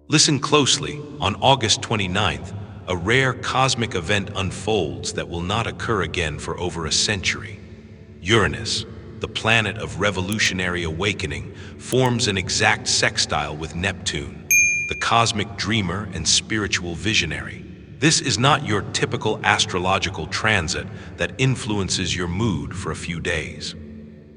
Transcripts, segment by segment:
Listen closely. On August 29th, a rare cosmic event unfolds that will not occur again for over a century. Uranus, the planet of revolutionary awakening, forms an exact sextile with Neptune, the cosmic dreamer and spiritual visionary. This is not your typical astrological transit that influences your mood for a few days.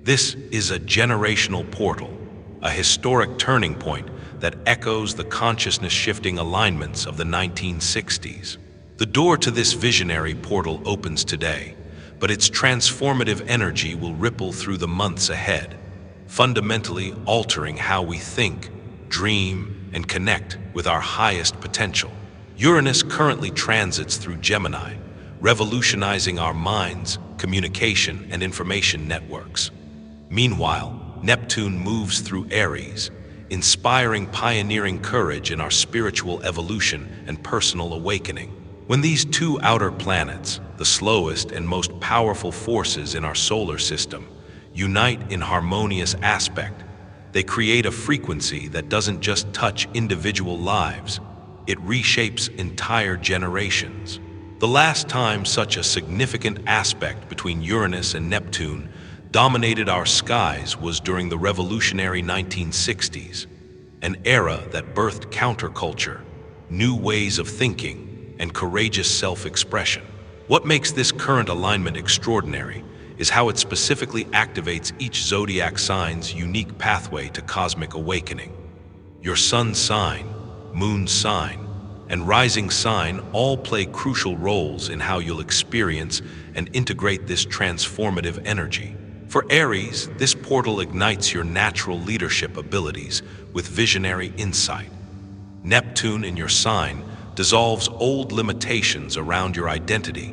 This is a generational portal, a historic turning point that echoes the consciousness-shifting alignments of the 1960s. The door to this visionary portal opens today, but its transformative energy will ripple through the months ahead, fundamentally altering how we think, dream, and connect with our highest potential. Uranus currently transits through Gemini, revolutionizing our minds, communication, and information networks. Meanwhile, Neptune moves through Aries, inspiring pioneering courage in our spiritual evolution and personal awakening. When these two outer planets, the slowest and most powerful forces in our solar system, unite in harmonious aspect, they create a frequency that doesn't just touch individual lives, it reshapes entire generations. The last time such a significant aspect between Uranus and Neptune dominated our skies was during the revolutionary 1960s, an era that birthed counterculture, new ways of thinking, and courageous self-expression. What makes this current alignment extraordinary is how it specifically activates each zodiac sign's unique pathway to cosmic awakening. Your sun sign, moon sign, and rising sign all play crucial roles in how you'll experience and integrate this transformative energy. For Aries, this portal ignites your natural leadership abilities with visionary insight. Neptune in your sign dissolves old limitations around your identity,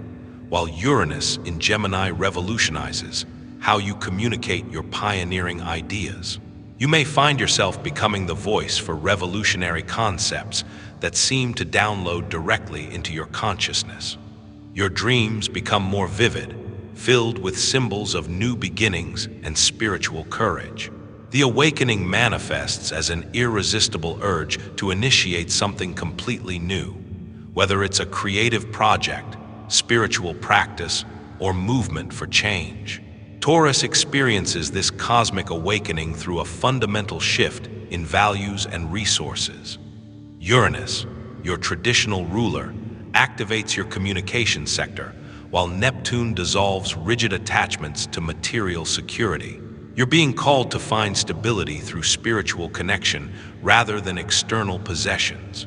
while Uranus in Gemini revolutionizes how you communicate your pioneering ideas. You may find yourself becoming the voice for revolutionary concepts that seem to download directly into your consciousness. Your dreams become more vivid, filled with symbols of new beginnings and spiritual courage. The awakening manifests as an irresistible urge to initiate something completely new, whether it's a creative project, spiritual practice, or movement for change. Taurus experiences this cosmic awakening through a fundamental shift in values and resources. Uranus, your traditional ruler, activates your communication sector, while Neptune dissolves rigid attachments to material security. You're being called to find stability through spiritual connection rather than external possessions.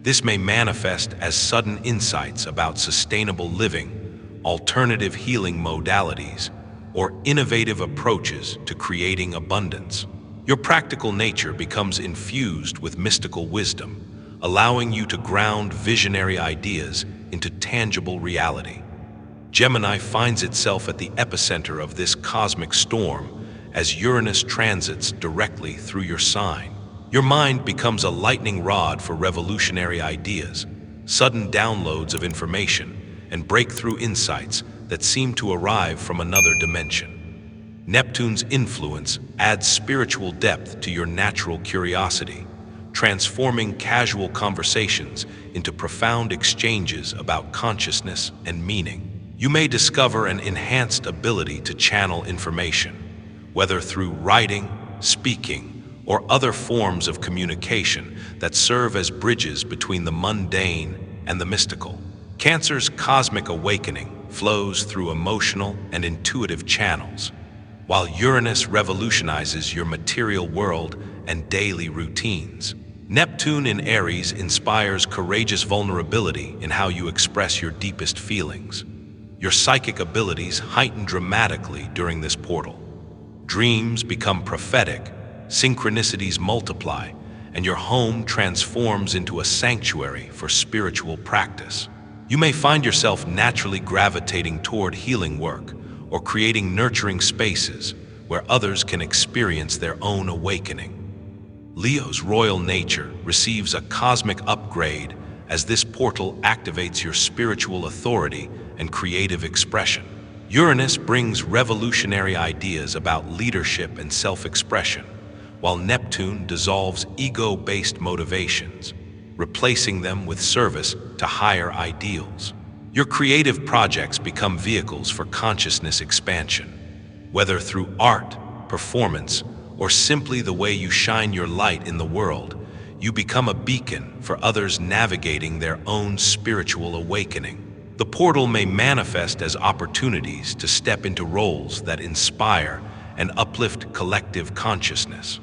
This may manifest as sudden insights about sustainable living, alternative healing modalities, or innovative approaches to creating abundance. Your practical nature becomes infused with mystical wisdom, allowing you to ground visionary ideas into tangible reality. Gemini finds itself at the epicenter of this cosmic storm as Uranus transits directly through your sign. Your mind becomes a lightning rod for revolutionary ideas, sudden downloads of information, and breakthrough insights that seem to arrive from another dimension. Neptune's influence adds spiritual depth to your natural curiosity, transforming casual conversations into profound exchanges about consciousness and meaning. You may discover an enhanced ability to channel information, whether through writing, speaking, or other forms of communication that serve as bridges between the mundane and the mystical. Cancer's cosmic awakening flows through emotional and intuitive channels, while Uranus revolutionizes your material world and daily routines. Neptune in Aries inspires courageous vulnerability in how you express your deepest feelings. Your psychic abilities heighten dramatically during this portal. Dreams become prophetic, synchronicities multiply, and your home transforms into a sanctuary for spiritual practice. You may find yourself naturally gravitating toward healing work or creating nurturing spaces where others can experience their own awakening. Leo's royal nature receives a cosmic upgrade as this portal activates your spiritual authority and creative expression. Uranus brings revolutionary ideas about leadership and self-expression, while Neptune dissolves ego-based motivations. replacing them with service to higher ideals. Your creative projects become vehicles for consciousness expansion. Whether through art, performance, or simply the way you shine your light in the world, you become a beacon for others navigating their own spiritual awakening. The portal may manifest as opportunities to step into roles that inspire and uplift collective consciousness.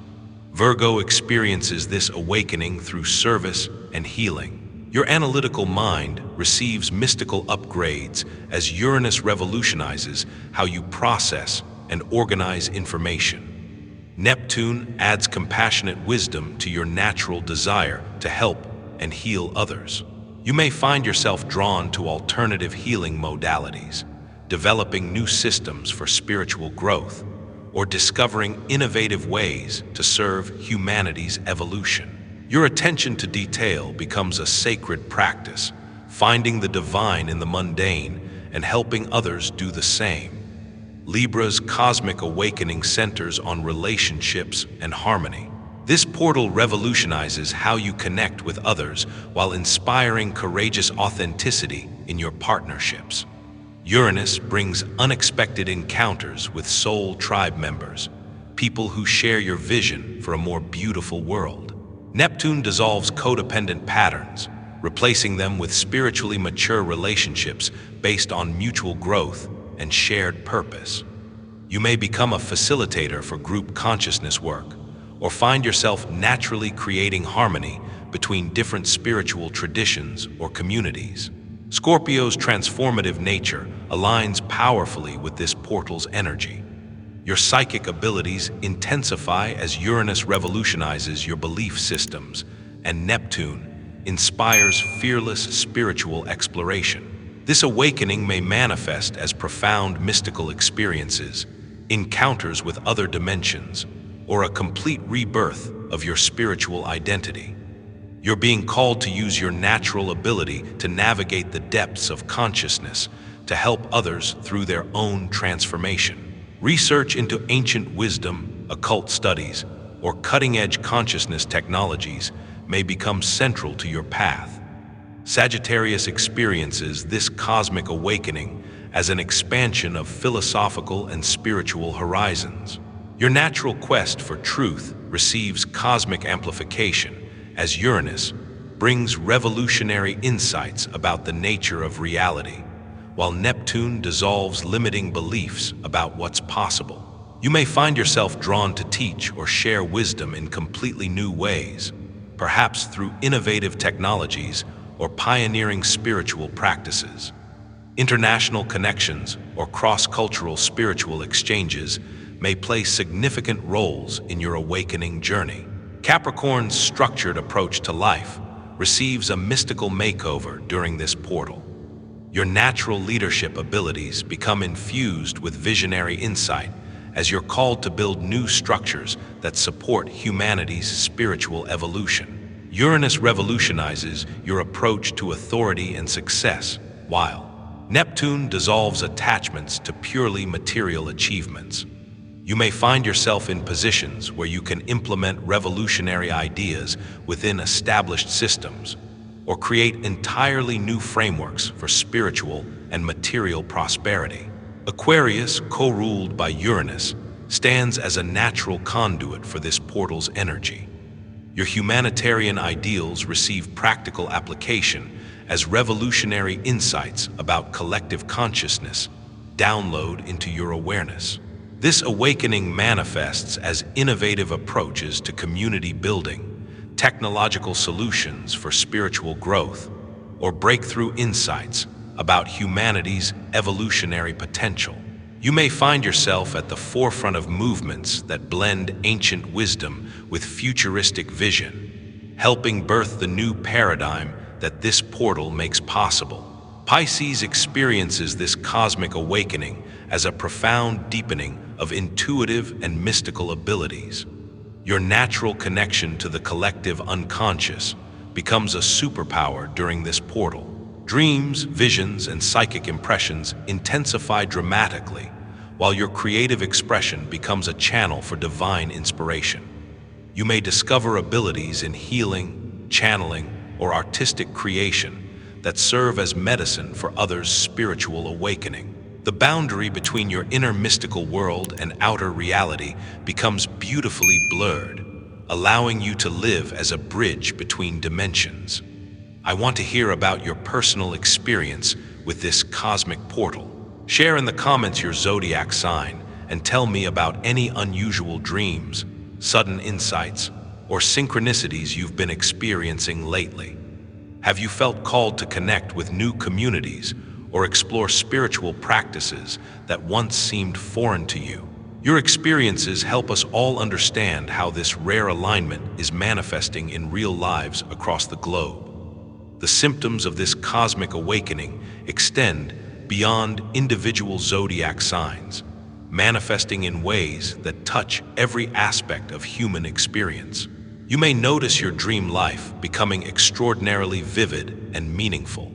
Virgo experiences this awakening through service and healing. Your analytical mind receives mystical upgrades as Uranus revolutionizes how you process and organize information. Neptune adds compassionate wisdom to your natural desire to help and heal others. You may find yourself drawn to alternative healing modalities, developing new systems for spiritual growth, or discovering innovative ways to serve humanity's evolution. Your attention to detail becomes a sacred practice, finding the divine in the mundane and helping others do the same. Libra's cosmic awakening centers on relationships and harmony. This portal revolutionizes how you connect with others while inspiring courageous authenticity in your partnerships. Uranus brings unexpected encounters with soul tribe members, people who share your vision for a more beautiful world. Neptune dissolves codependent patterns, replacing them with spiritually mature relationships based on mutual growth and shared purpose. You may become a facilitator for group consciousness work, or find yourself naturally creating harmony between different spiritual traditions or communities. Scorpio's transformative nature aligns powerfully with this portal's energy. Your psychic abilities intensify as Uranus revolutionizes your belief systems, and Neptune inspires fearless spiritual exploration. This awakening may manifest as profound mystical experiences, encounters with other dimensions, or a complete rebirth of your spiritual identity. You're being called to use your natural ability to navigate the depths of consciousness to help others through their own transformation. Research into ancient wisdom, occult studies, or cutting-edge consciousness technologies may become central to your path. Sagittarius experiences this cosmic awakening as an expansion of philosophical and spiritual horizons. Your natural quest for truth receives cosmic amplification as Uranus brings revolutionary insights about the nature of reality, while Neptune dissolves limiting beliefs about what's possible. You may find yourself drawn to teach or share wisdom in completely new ways, perhaps through innovative technologies or pioneering spiritual practices. International connections or cross-cultural spiritual exchanges may play significant roles in your awakening journey. Capricorn's structured approach to life receives a mystical makeover during this portal. Your natural leadership abilities become infused with visionary insight as you're called to build new structures that support humanity's spiritual evolution. Uranus revolutionizes your approach to authority and success, while Neptune dissolves attachments to purely material achievements. You may find yourself in positions where you can implement revolutionary ideas within established systems, or create entirely new frameworks for spiritual and material prosperity. Aquarius, co-ruled by Uranus, stands as a natural conduit for this portal's energy. Your humanitarian ideals receive practical application as revolutionary insights about collective consciousness download into your awareness. This awakening manifests as innovative approaches to community building, technological solutions for spiritual growth, or breakthrough insights about humanity's evolutionary potential. You may find yourself at the forefront of movements that blend ancient wisdom with futuristic vision, helping birth the new paradigm that this portal makes possible. Pisces experiences this cosmic awakening as a profound deepening of intuitive and mystical abilities. Your natural connection to the collective unconscious becomes a superpower during this portal. Dreams, visions, and psychic impressions intensify dramatically, while your creative expression becomes a channel for divine inspiration. You may discover abilities in healing, channeling, or artistic creation that serve as medicine for others' spiritual awakening. The boundary between your inner mystical world and outer reality becomes beautifully blurred, allowing you to live as a bridge between dimensions. I want to hear about your personal experience with this cosmic portal. Share in the comments your zodiac sign and tell me about any unusual dreams, sudden insights, or synchronicities you've been experiencing lately. Have you felt called to connect with new communities or explore spiritual practices that once seemed foreign to you? Your experiences help us all understand how this rare alignment is manifesting in real lives across the globe. The symptoms of this cosmic awakening extend beyond individual zodiac signs, manifesting in ways that touch every aspect of human experience. You may notice your dream life becoming extraordinarily vivid and meaningful.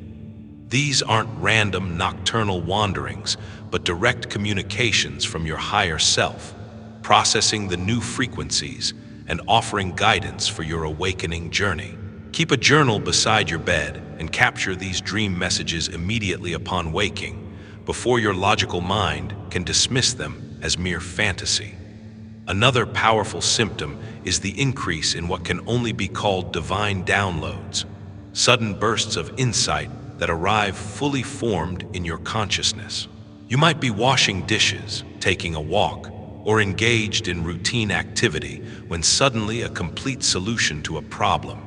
These aren't random nocturnal wanderings, but direct communications from your higher self, processing the new frequencies and offering guidance for your awakening journey. Keep a journal beside your bed and capture these dream messages immediately upon waking, before your logical mind can dismiss them as mere fantasy. Another powerful symptom is the increase in what can only be called divine downloads, sudden bursts of insight that arrive fully formed in your consciousness. You might be washing dishes, taking a walk, or engaged in routine activity when suddenly a complete solution to a problem,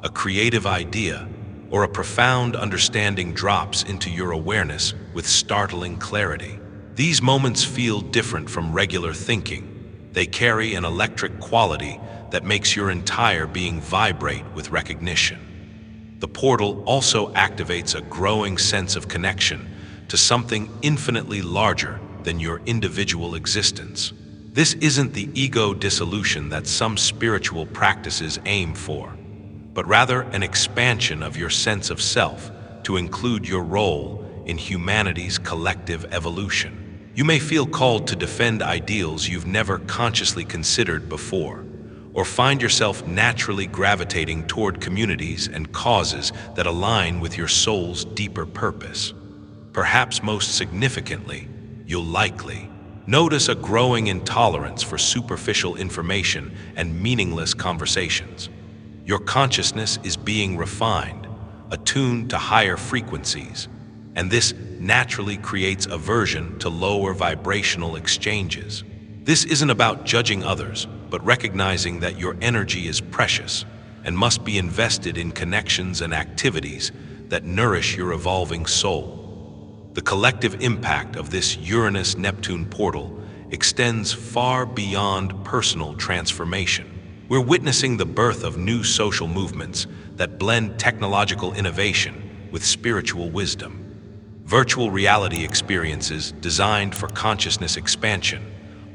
a creative idea, or a profound understanding drops into your awareness with startling clarity. These moments feel different from regular thinking. They carry an electric quality that makes your entire being vibrate with recognition. The portal also activates a growing sense of connection to something infinitely larger than your individual existence. This isn't the ego dissolution that some spiritual practices aim for, but rather an expansion of your sense of self to include your role in humanity's collective evolution. You may feel called to defend ideals you've never consciously considered before, or find yourself naturally gravitating toward communities and causes that align with your soul's deeper purpose. Perhaps most significantly, you'll likely notice a growing intolerance for superficial information and meaningless conversations. Your consciousness is being refined, attuned to higher frequencies, and this naturally creates aversion to lower vibrational exchanges. This isn't about judging others, but recognizing that your energy is precious and must be invested in connections and activities that nourish your evolving soul. The collective impact of this Uranus Neptune portal extends far beyond personal transformation. We're witnessing the birth of new social movements that blend technological innovation with spiritual wisdom. Virtual reality experiences designed for consciousness expansion,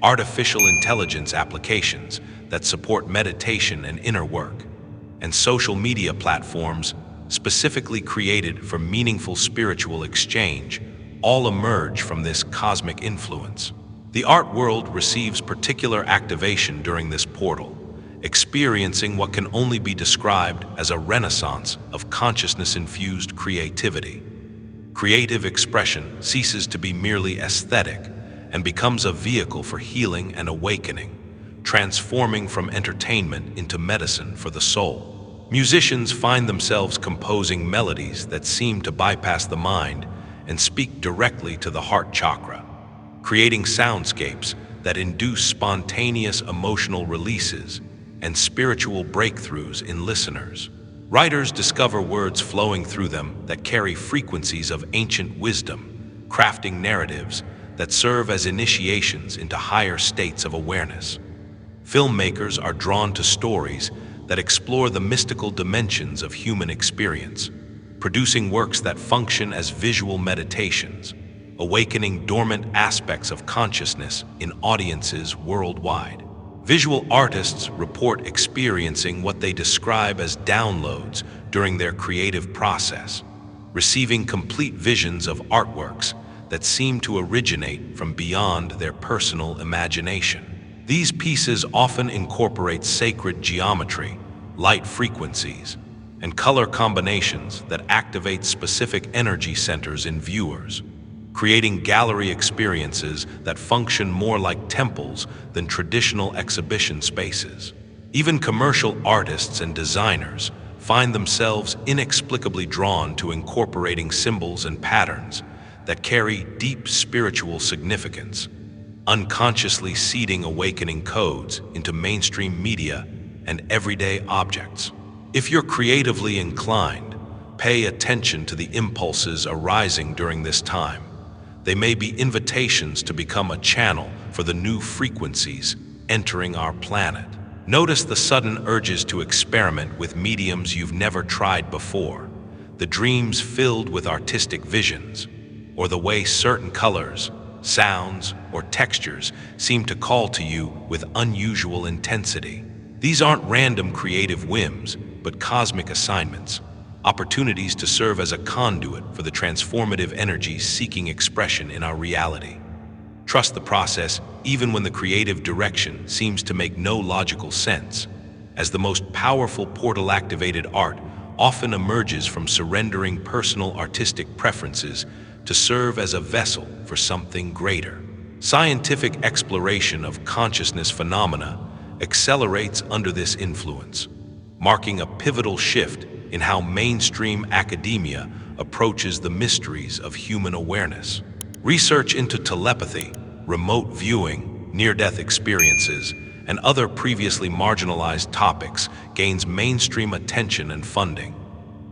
artificial intelligence applications that support meditation and inner work, and social media platforms specifically created for meaningful spiritual exchange all emerge from this cosmic influence. The art world receives particular activation during this portal, experiencing what can only be described as a renaissance of consciousness-infused creativity. Creative expression ceases to be merely aesthetic and becomes a vehicle for healing and awakening, transforming from entertainment into medicine for the soul. Musicians find themselves composing melodies that seem to bypass the mind and speak directly to the heart chakra, creating soundscapes that induce spontaneous emotional releases and spiritual breakthroughs in listeners. Writers discover words flowing through them that carry frequencies of ancient wisdom, crafting narratives that serve as initiations into higher states of awareness. Filmmakers are drawn to stories that explore the mystical dimensions of human experience, producing works that function as visual meditations, awakening dormant aspects of consciousness in audiences worldwide. Visual artists report experiencing what they describe as downloads during their creative process, receiving complete visions of artworks that seem to originate from beyond their personal imagination. These pieces often incorporate sacred geometry, light frequencies, and color combinations that activate specific energy centers in viewers, creating gallery experiences that function more like temples than traditional exhibition spaces. Even commercial artists and designers find themselves inexplicably drawn to incorporating symbols and patterns that carry deep spiritual significance, unconsciously seeding awakening codes into mainstream media and everyday objects. If you're creatively inclined, pay attention to the impulses arising during this time. They may be invitations to become a channel for the new frequencies entering our planet. Notice the sudden urges to experiment with mediums you've never tried before, the dreams filled with artistic visions, or the way certain colors, sounds, or textures seem to call to you with unusual intensity. These aren't random creative whims, but cosmic assignments, opportunities to serve as a conduit for the transformative energies seeking expression in our reality. Trust the process even when the creative direction seems to make no logical sense, as the most powerful portal-activated art often emerges from surrendering personal artistic preferences to serve as a vessel for something greater. Scientific exploration of consciousness phenomena accelerates under this influence, marking a pivotal shift in how mainstream academia approaches the mysteries of human awareness. Research into telepathy, remote viewing, near-death experiences, and other previously marginalized topics gains mainstream attention and funding,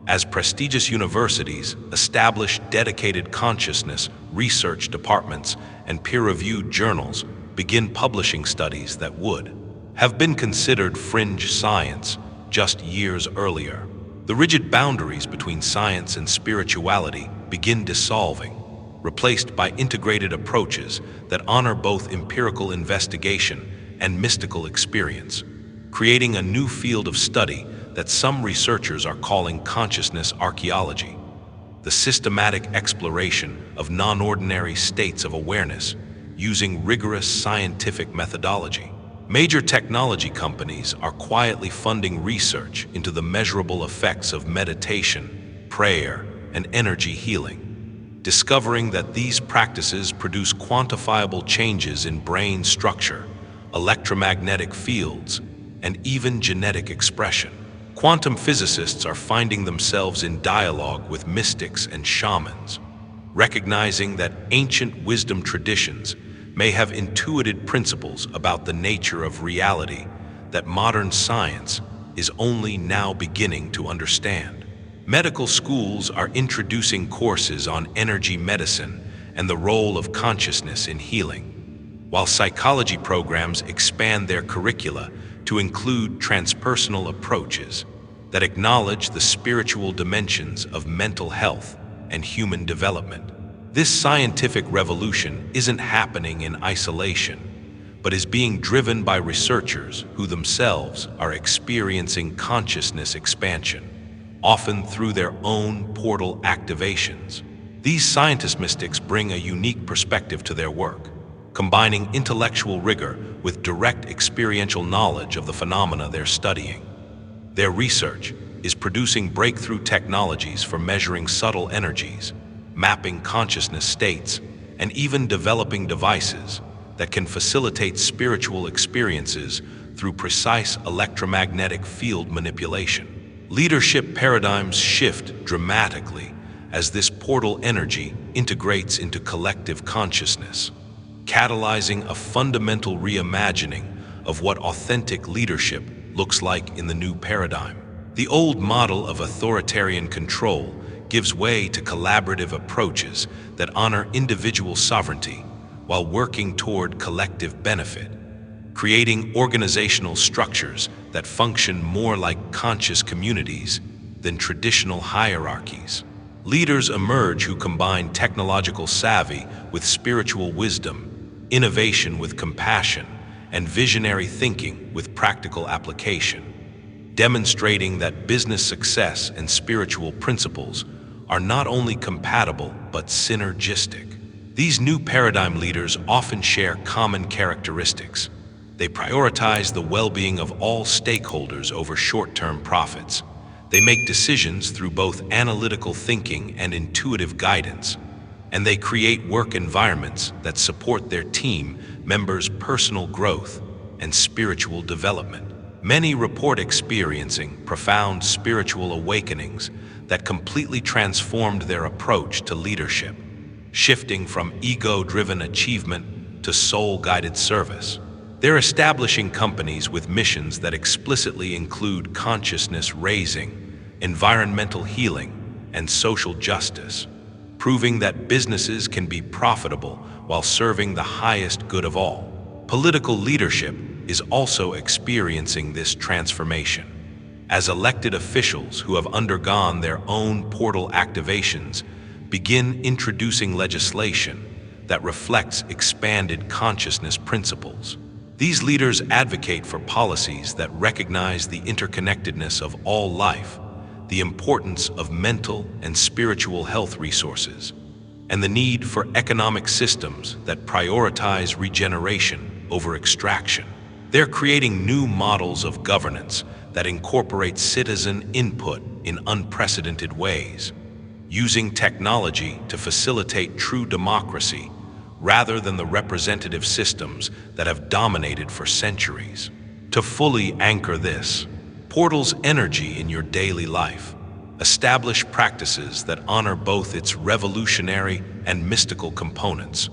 as prestigious universities establish dedicated consciousness research departments and peer-reviewed journals begin publishing studies that would have been considered fringe science just years earlier. The rigid boundaries between science and spirituality begin dissolving, replaced by integrated approaches that honor both empirical investigation and mystical experience, creating a new field of study that some researchers are calling consciousness archaeology, the systematic exploration of non-ordinary states of awareness using rigorous scientific methodology. Major technology companies are quietly funding research into the measurable effects of meditation, prayer, and energy healing, discovering that these practices produce quantifiable changes in brain structure, electromagnetic fields, and even genetic expression. Quantum physicists are finding themselves in dialogue with mystics and shamans, recognizing that ancient wisdom traditions may have intuited principles about the nature of reality that modern science is only now beginning to understand. Medical schools are introducing courses on energy medicine and the role of consciousness in healing, while psychology programs expand their curricula to include transpersonal approaches that acknowledge the spiritual dimensions of mental health and human development. This scientific revolution isn't happening in isolation, but is being driven by researchers who themselves are experiencing consciousness expansion, often through their own portal activations. These scientist mystics bring a unique perspective to their work, combining intellectual rigor with direct experiential knowledge of the phenomena they're studying. Their research is producing breakthrough technologies for measuring subtle energies, mapping consciousness states, and even developing devices that can facilitate spiritual experiences through precise electromagnetic field manipulation. Leadership paradigms shift dramatically as this portal energy integrates into collective consciousness, catalyzing a fundamental reimagining of what authentic leadership looks like in the new paradigm. The old model of authoritarian control gives way to collaborative approaches that honor individual sovereignty while working toward collective benefit, creating organizational structures that function more like conscious communities than traditional hierarchies. Leaders emerge who combine technological savvy with spiritual wisdom, innovation with compassion, and visionary thinking with practical application, demonstrating that business success and spiritual principles are not only compatible but synergistic. These new paradigm leaders often share common characteristics. They prioritize the well-being of all stakeholders over short-term profits. They make decisions through both analytical thinking and intuitive guidance, and they create work environments that support their team members' personal growth and spiritual development. Many report experiencing profound spiritual awakenings that completely transformed their approach to leadership, shifting from ego-driven achievement to soul-guided service. They're establishing companies with missions that explicitly include consciousness raising, environmental healing, and social justice, proving that businesses can be profitable while serving the highest good of all. Political leadership is also experiencing this transformation, as elected officials who have undergone their own portal activations begin introducing legislation that reflects expanded consciousness principles. These leaders advocate for policies that recognize the interconnectedness of all life, the importance of mental and spiritual health resources, and the need for economic systems that prioritize regeneration over extraction. They're creating new models of governance that incorporate citizen input in unprecedented ways, using technology to facilitate true democracy rather than the representative systems that have dominated for centuries. To fully anchor this, portal's energy in your daily life, establish practices that honor both its revolutionary and mystical components,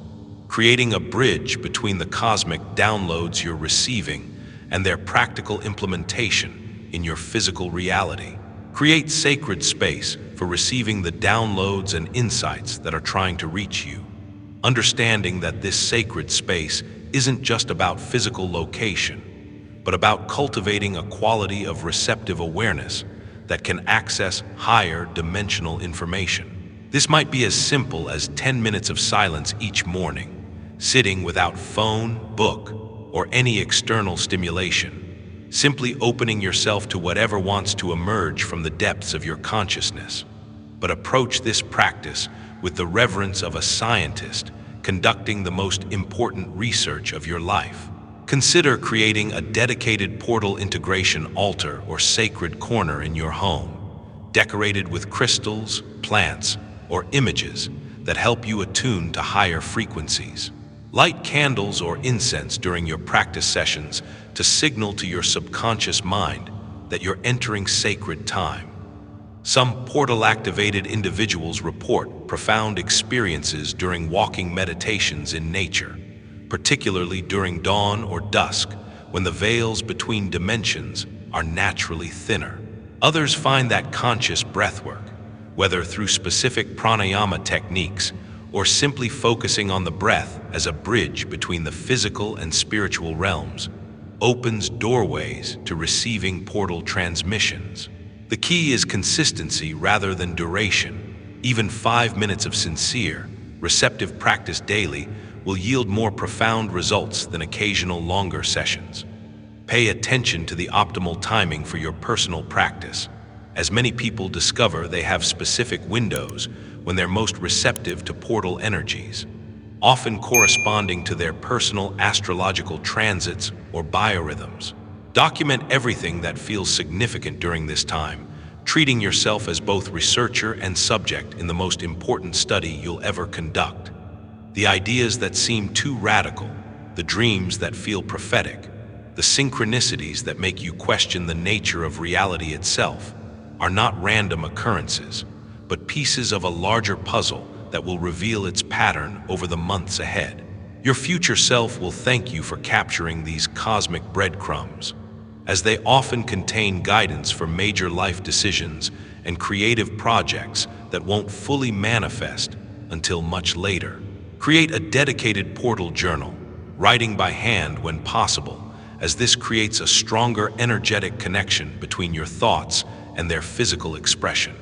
creating a bridge between the cosmic downloads you're receiving and their practical implementation in your physical reality. Create sacred space for receiving the downloads and insights that are trying to reach you, understanding that this sacred space isn't just about physical location, but about cultivating a quality of receptive awareness that can access higher dimensional information. This might be as simple as 10 minutes of silence each morning, sitting without phone, book, or any external stimulation, simply opening yourself to whatever wants to emerge from the depths of your consciousness. But approach this practice with the reverence of a scientist conducting the most important research of your life. Consider creating a dedicated portal integration altar or sacred corner in your home, decorated with crystals, plants, or images that help you attune to higher frequencies. Light candles or incense during your practice sessions to signal to your subconscious mind that you're entering sacred time. Some portal-activated individuals report profound experiences during walking meditations in nature, particularly during dawn or dusk, when the veils between dimensions are naturally thinner. Others find that conscious breathwork, whether through specific pranayama techniques or simply focusing on the breath as a bridge between the physical and spiritual realms, opens doorways to receiving portal transmissions. The key is consistency rather than duration. Even 5 minutes of sincere, receptive practice daily will yield more profound results than occasional longer sessions. Pay attention to the optimal timing for your personal practice, as many people discover they have specific windows when they're most receptive to portal energies, often corresponding to their personal astrological transits or biorhythms. Document everything that feels significant during this time, treating yourself as both researcher and subject in the most important study you'll ever conduct. The ideas that seem too radical, the dreams that feel prophetic, the synchronicities that make you question the nature of reality itself are not random occurrences, but pieces of a larger puzzle that will reveal its pattern over the months ahead. Your future self will thank you for capturing these cosmic breadcrumbs, as they often contain guidance for major life decisions and creative projects that won't fully manifest until much later. Create a dedicated portal journal, writing by hand when possible, as this creates a stronger energetic connection between your thoughts and their physical expression.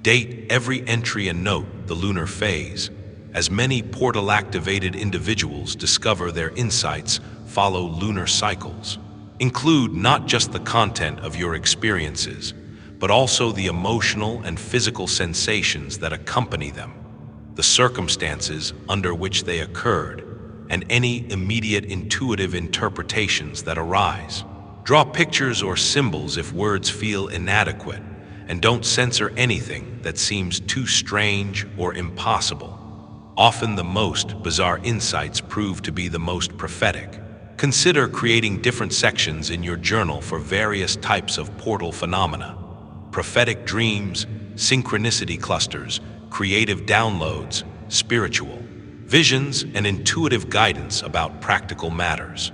Date every entry and note the lunar phase, as many portal-activated individuals discover their insights follow lunar cycles. Include not just the content of your experiences, but also the emotional and physical sensations that accompany them, the circumstances under which they occurred, and any immediate intuitive interpretations that arise. Draw pictures or symbols if words feel inadequate, and don't censor anything that seems too strange or impossible. Often the most bizarre insights prove to be the most prophetic. Consider creating different sections in your journal for various types of portal phenomena: prophetic dreams, synchronicity clusters, creative downloads, spiritual visions, and intuitive guidance about practical matters.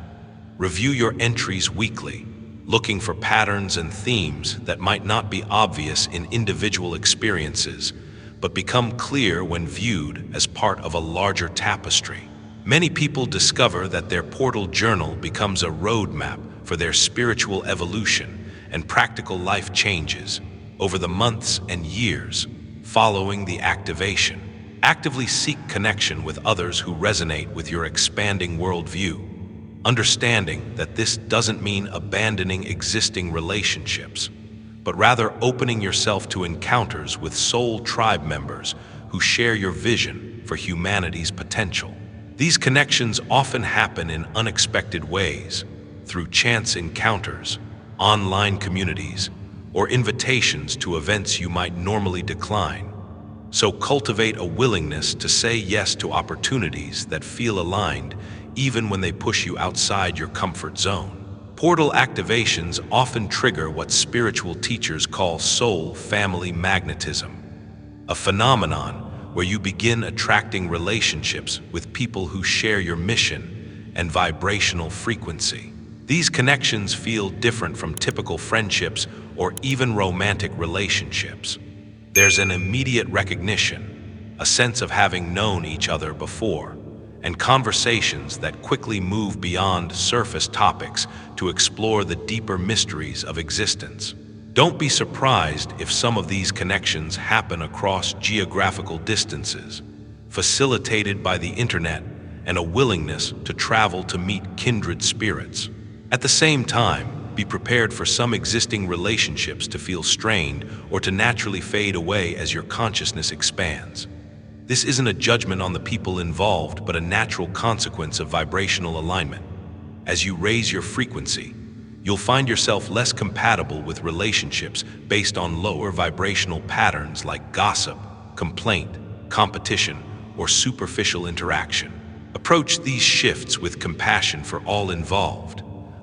Review your entries weekly, looking for patterns and themes that might not be obvious in individual experiences, but become clear when viewed as part of a larger tapestry. Many people discover that their portal journal becomes a roadmap for their spiritual evolution and practical life changes over the months and years following the activation. Actively seek connection with others who resonate with your expanding worldview, understanding that this doesn't mean abandoning existing relationships, but rather opening yourself to encounters with soul tribe members who share your vision for humanity's potential. These connections often happen in unexpected ways, through chance encounters, online communities, or invitations to events you might normally decline. So cultivate a willingness to say yes to opportunities that feel aligned, even when they push you outside your comfort zone. Portal activations often trigger what spiritual teachers call soul family magnetism, a phenomenon where you begin attracting relationships with people who share your mission and vibrational frequency. These connections feel different from typical friendships or even romantic relationships. There's an immediate recognition, a sense of having known each other before, and conversations that quickly move beyond surface topics to explore the deeper mysteries of existence. Don't be surprised if some of these connections happen across geographical distances, facilitated by the internet and a willingness to travel to meet kindred spirits. At the same time, be prepared for some existing relationships to feel strained or to naturally fade away as your consciousness expands. This isn't a judgment on the people involved, but a natural consequence of vibrational alignment. As you raise your frequency, you'll find yourself less compatible with relationships based on lower vibrational patterns like gossip, complaint, competition, or superficial interaction. Approach these shifts with compassion for all involved,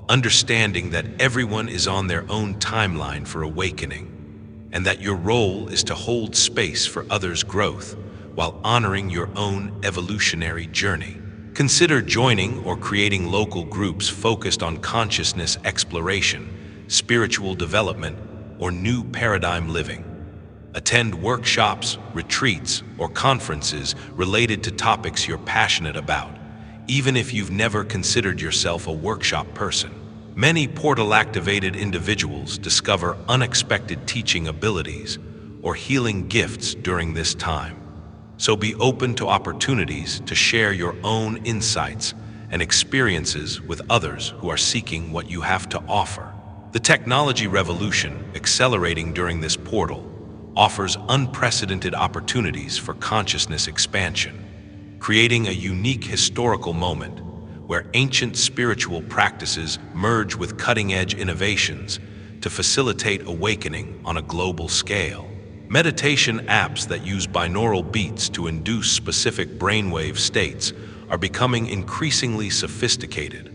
understanding that everyone is on their own timeline for awakening, and that your role is to hold space for others' growth while honoring your own evolutionary journey. Consider joining or creating local groups focused on consciousness exploration, spiritual development, or new paradigm living. Attend workshops, retreats, or conferences related to topics you're passionate about, even if you've never considered yourself a workshop person. Many portal-activated individuals discover unexpected teaching abilities or healing gifts during this time. So be open to opportunities to share your own insights and experiences with others who are seeking what you have to offer. The technology revolution, accelerating during this portal, offers unprecedented opportunities for consciousness expansion, creating a unique historical moment where ancient spiritual practices merge with cutting-edge innovations to facilitate awakening on a global scale. Meditation apps that use binaural beats to induce specific brainwave states are becoming increasingly sophisticated,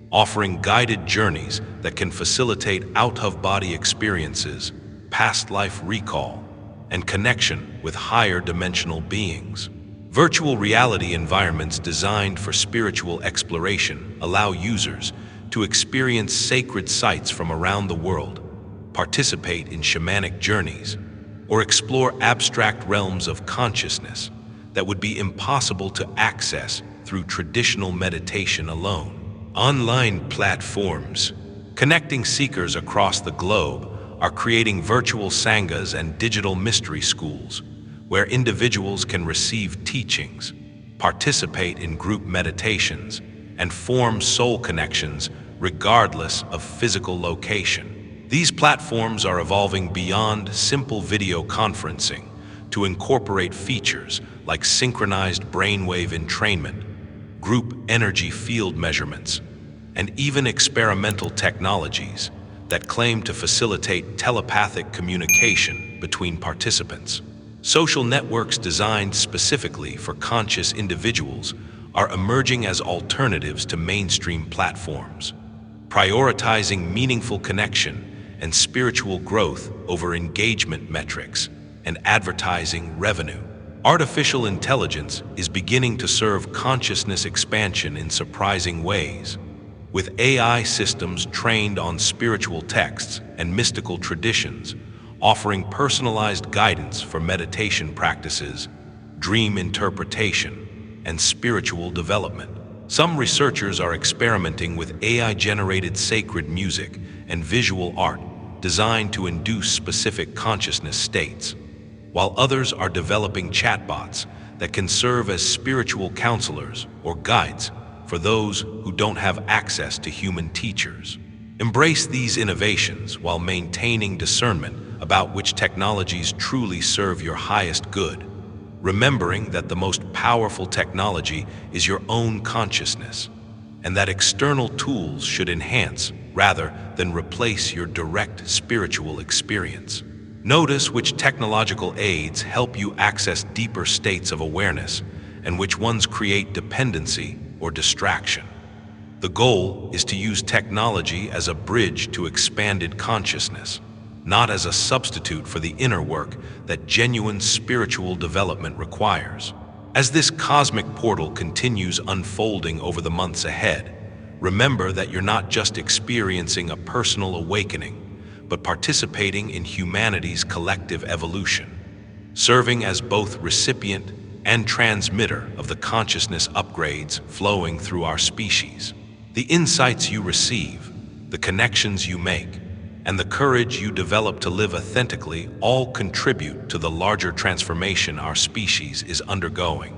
offering guided journeys that can facilitate out-of-body experiences, past life recall, and connection with higher dimensional beings. Virtual reality environments designed for spiritual exploration allow users to experience sacred sites from around the world, participate in shamanic journeys, or explore abstract realms of consciousness that would be impossible to access through traditional meditation alone. Online platforms connecting seekers across the globe are creating virtual sanghas and digital mystery schools, where individuals can receive teachings, participate in group meditations, and form soul connections regardless of physical location. These platforms are evolving beyond simple video conferencing to incorporate features like synchronized brainwave entrainment, group energy field measurements, and even experimental technologies that claim to facilitate telepathic communication between participants. Social networks designed specifically for conscious individuals are emerging as alternatives to mainstream platforms, prioritizing meaningful connection and spiritual growth over engagement metrics and advertising revenue. Artificial intelligence is beginning to serve consciousness expansion in surprising ways, with AI systems trained on spiritual texts and mystical traditions, offering personalized guidance for meditation practices, dream interpretation, and spiritual development. Some researchers are experimenting with AI-generated sacred music and visual art designed to induce specific consciousness states, while others are developing chatbots that can serve as spiritual counselors or guides for those who don't have access to human teachers. Embrace these innovations while maintaining discernment about which technologies truly serve your highest good, remembering that the most powerful technology is your own consciousness, and that external tools should enhance rather than replace your direct spiritual experience. Notice which technological aids help you access deeper states of awareness and which ones create dependency or distraction. The goal is to use technology as a bridge to expanded consciousness, not as a substitute for the inner work that genuine spiritual development requires. As this cosmic portal continues unfolding over the months ahead, remember that you're not just experiencing a personal awakening, but participating in humanity's collective evolution, serving as both recipient and transmitter of the consciousness upgrades flowing through our species. The insights you receive, the connections you make, and the courage you develop to live authentically all contribute to the larger transformation our species is undergoing,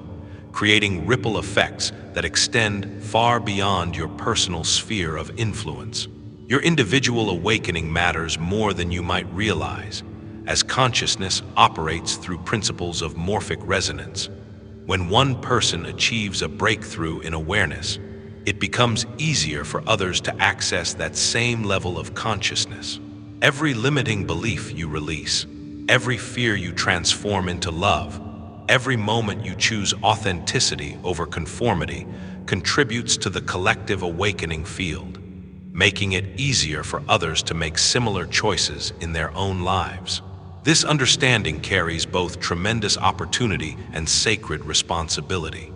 creating ripple effects that extend far beyond your personal sphere of influence. Your individual awakening matters more than you might realize, as consciousness operates through principles of morphic resonance. When one person achieves a breakthrough in awareness, it becomes easier for others to access that same level of consciousness. Every limiting belief you release, every fear you transform into love, every moment you choose authenticity over conformity contributes to the collective awakening field, making it easier for others to make similar choices in their own lives. This understanding carries both tremendous opportunity and sacred responsibility.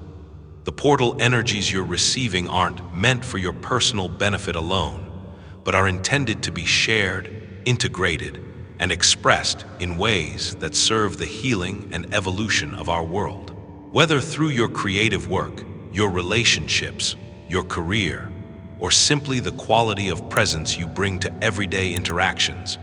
The portal energies you're receiving aren't meant for your personal benefit alone, but are intended to be shared, integrated, and expressed in ways that serve the healing and evolution of our world. Whether through your creative work, your relationships, your career, or simply the quality of presence you bring to everyday interactions,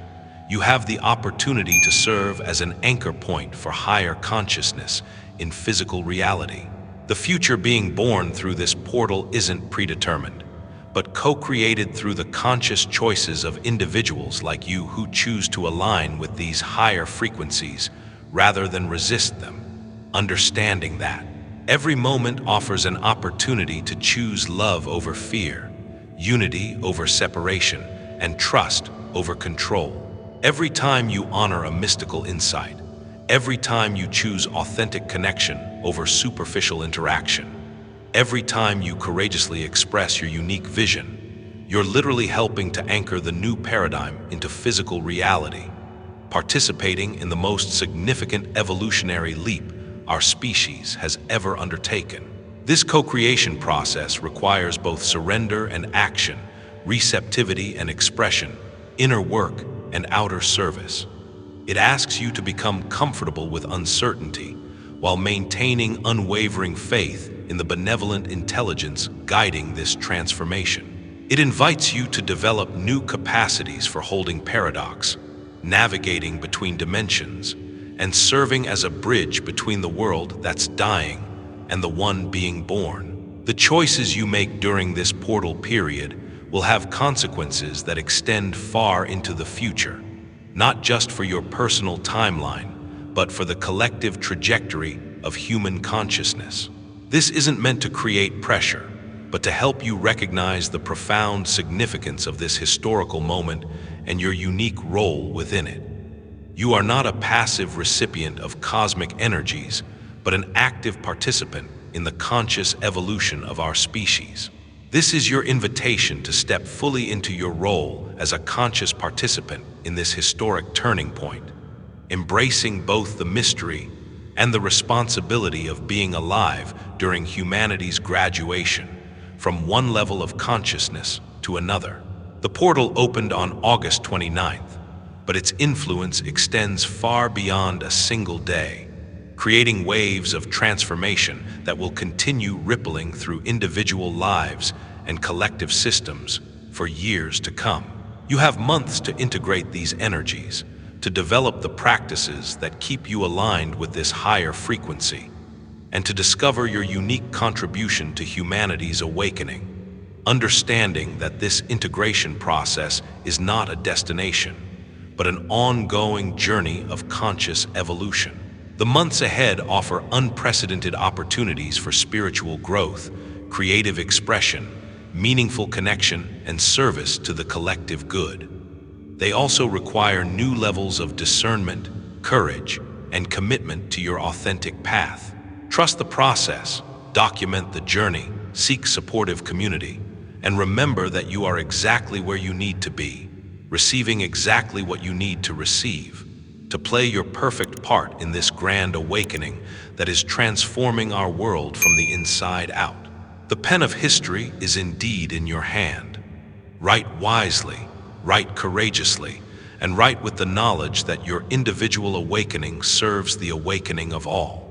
you have the opportunity to serve as an anchor point for higher consciousness in physical reality. The future being born through this portal isn't predetermined, but co-created through the conscious choices of individuals like you who choose to align with these higher frequencies rather than resist them. Understanding that every moment offers an opportunity to choose love over fear, unity over separation, and trust over control. Every time you honor a mystical insight, every time you choose authentic connection over superficial interaction, every time you courageously express your unique vision, you're literally helping to anchor the new paradigm into physical reality, participating in the most significant evolutionary leap our species has ever undertaken. This co-creation process requires both surrender and action, receptivity and expression, inner work and outer service. It asks you to become comfortable with uncertainty while maintaining unwavering faith in the benevolent intelligence guiding this transformation. It invites you to develop new capacities for holding paradox, navigating between dimensions, and serving as a bridge between the world that's dying and the one being born. The choices you make during this portal period will have consequences that extend far into the future, not just for your personal timeline, but for the collective trajectory of human consciousness. This isn't meant to create pressure, but to help you recognize the profound significance of this historical moment and your unique role within it. You are not a passive recipient of cosmic energies, but an active participant in the conscious evolution of our species. This is your invitation to step fully into your role as a conscious participant in this historic turning point, embracing both the mystery and the responsibility of being alive during humanity's graduation from one level of consciousness to another. The portal opened on August 29th, but its influence extends far beyond a single day, creating waves of transformation that will continue rippling through individual lives and collective systems for years to come. You have months to integrate these energies, to develop the practices that keep you aligned with this higher frequency, and to discover your unique contribution to humanity's awakening, understanding that this integration process is not a destination, but an ongoing journey of conscious evolution. The months ahead offer unprecedented opportunities for spiritual growth, creative expression, meaningful connection, and service to the collective good. They also require new levels of discernment, courage, and commitment to your authentic path. Trust the process, document the journey, seek supportive community, and remember that you are exactly where you need to be, receiving exactly what you need to receive, to play your perfect part in this grand awakening that is transforming our world from the inside out. The pen of history is indeed in your hand. Write wisely, write courageously, and write with the knowledge that your individual awakening serves the awakening of all.